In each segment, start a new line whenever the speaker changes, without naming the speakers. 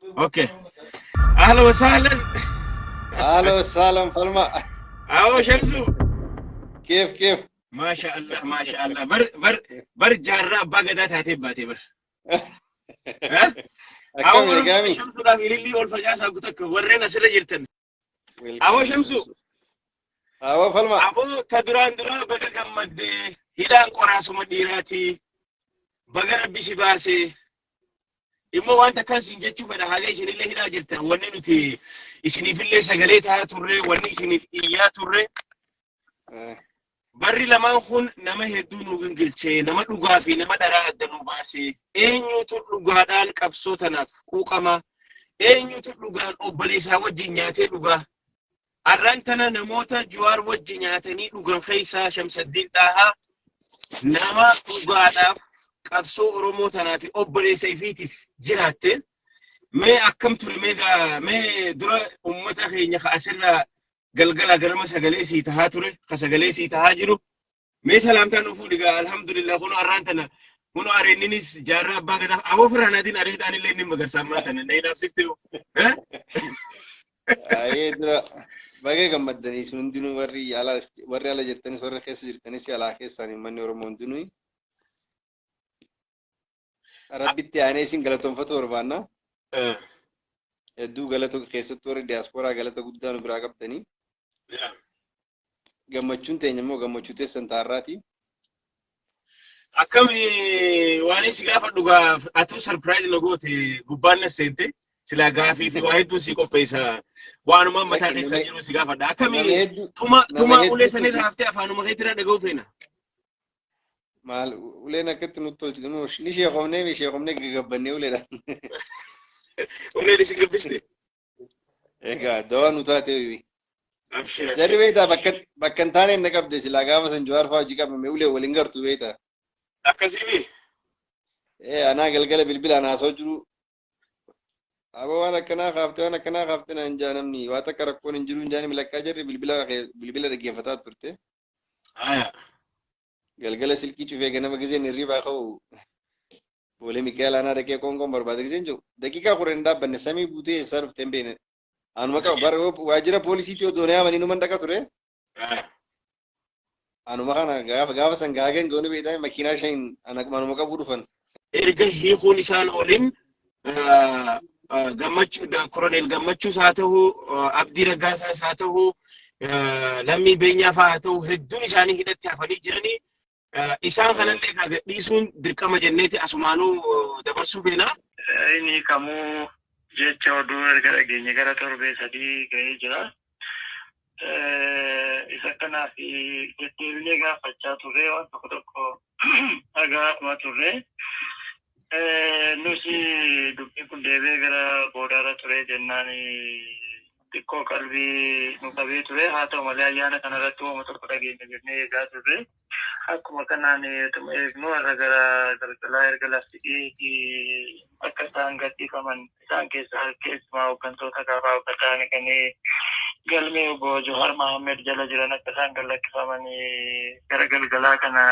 اوكي. اهلا وسهلا.
اهلا وسهلا فلما.
اهو شمسو.
كيف
ما شاء الله ما شاء الله. بر جارة بقدات هاتي باتي بر. ها؟
اكم
اهو
لقامي.
شمسو دا في ليلي والفجاسة قلتك ورينا سر جرتن. اهو شمسو.
اهو فلما.
اهو تدران درا بقى كمد هيدان قراسو مديراتي بقى ربي سباسي. immoo wanta kan sin jechuu fedha haala isinillee hidhaa jirtan wanni nuti isinifillee sagalee taa'aa turre wanni isinif iyyaa turre barri lamaan kun nama hedduu nu gingilchee nama dhugaa fi nama dharaa adda nu baasee eenyutu dhugaadhaan qabsoo tanaaf quuqama eenyutu dhugaan obboleessaa wajjin nyaatee dhugaa arraan tana namoota Jawaar wajjin nyaatanii dhugan keessaa Shamsaddiin Xaahaa nama dhugaadhaaf qabsoo Oromoo tanaaf obboleessa ifiitiif jiraatte mee akkam ture mee dura ummata keenya asirra galgala garama sagalee sii tahaa ture ka sagalee sii tahaa jiru mee salaamtaa nu fuudhiga alhamdulillah kuno arraan tana kuno areenninis jaarraa abbaa gadaa aboo firaanaatiin areetaan illee inni magarsaammaa tana na hinaafsifte
ayee dura baga gammaddanii sun hundinuu warri ala jirtanis warri keessa jirtanis alaa keessaan manni Oromoo hundinuu rabbitti aanee isin galatoonfatu barbaanna. Hedduu galata keessattuu warri diyaasporaa galata guddaa nu biraa qabdanii. Gammachuun teenya immoo gammachuu teessan taarraati.
Akkami waan isi gaafa dhugaa atuu sarpiraayiz na goote gubbaan na seente sila gaafii fi waa hedduu si qopheessa waanuma mataa keessa jiru si gaafadha. Akkami tuma ulee sanirra haftee afaanuma keetirra dhaga'uu feena.
Maal uleen akkatti nutti tolchite ni sheekomnee gagabannee uleedhaan.
Uleen isin gabbiste.
Egaa dawaa nu taatee jarri beektaa bakka hin taane na qabde silaa gaafa san Jawaar fa'aa hojii qabame ulee waliin gartu beektaa.
Akkasii
anaa galgala bilbilaan haasoo jiru. Aba waan akkanaa kaaftee naan jaa namni waa takka rakkoon hin jiru hin jaani milakkaa jarri bilbila dhaggeeffataa turte. Galgala silkii cufee ganama giseen hirribaa ka'u boolee Mikaa'el aanaa dhaqee qoonqoon barbaade giseen jiru daqiiqaa kudha hin dhaabbanne samii buutee eessaa dhufte hin beekne anuma qaba bara waajjira poolisiitii odoo yaamanii numan dhaqa ture anuma kana gaafa san gaagen goone beektaa makiinaa shan anuma qabuu dhufan.
Erga hiikuun isaan olin koroneel gammachuus haa ta'u abdii raggaasaas haa ta'u lammii beenyaaf haa ta'u hedduun isaanii hidhatti hafanii jiranii. Isaan kanallee gadhiisuun dirqama jenneeti asumaanuu dabarsuu feena.
Inni kamuu jecha oduu erga dhageenye gara torbee sadii ga'ee jira. Isa kanaaf deddeebinee gaafachaa turre waan tokko dhagaa'aa turre. Nuti dubbiin kun deebee gara boodaarra ture jennaan xiqqoo qalbii nu qabee ture haa ta'u malee ayyaana kanarratti uuma tokko dhageenya jennee eegaa turre. Akkuma kanaan eegnu warra gara galgalaa erga lafti akka isaan gadhiifaman isaan keessumaa hooggantoota kaafaa hojjetan kan galmee obbo Jawaar Mohammed jala jiran akka isaan gadhiifaman gara galgalaa kana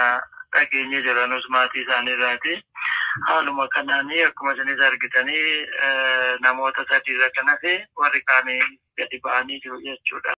dhageenye jiranus maatii isaaniirraati. Haaluma kanaan akkuma isinis argitanii namoota sadiirra kanas warri kaanii gadi ba'anii jiru jechuudha.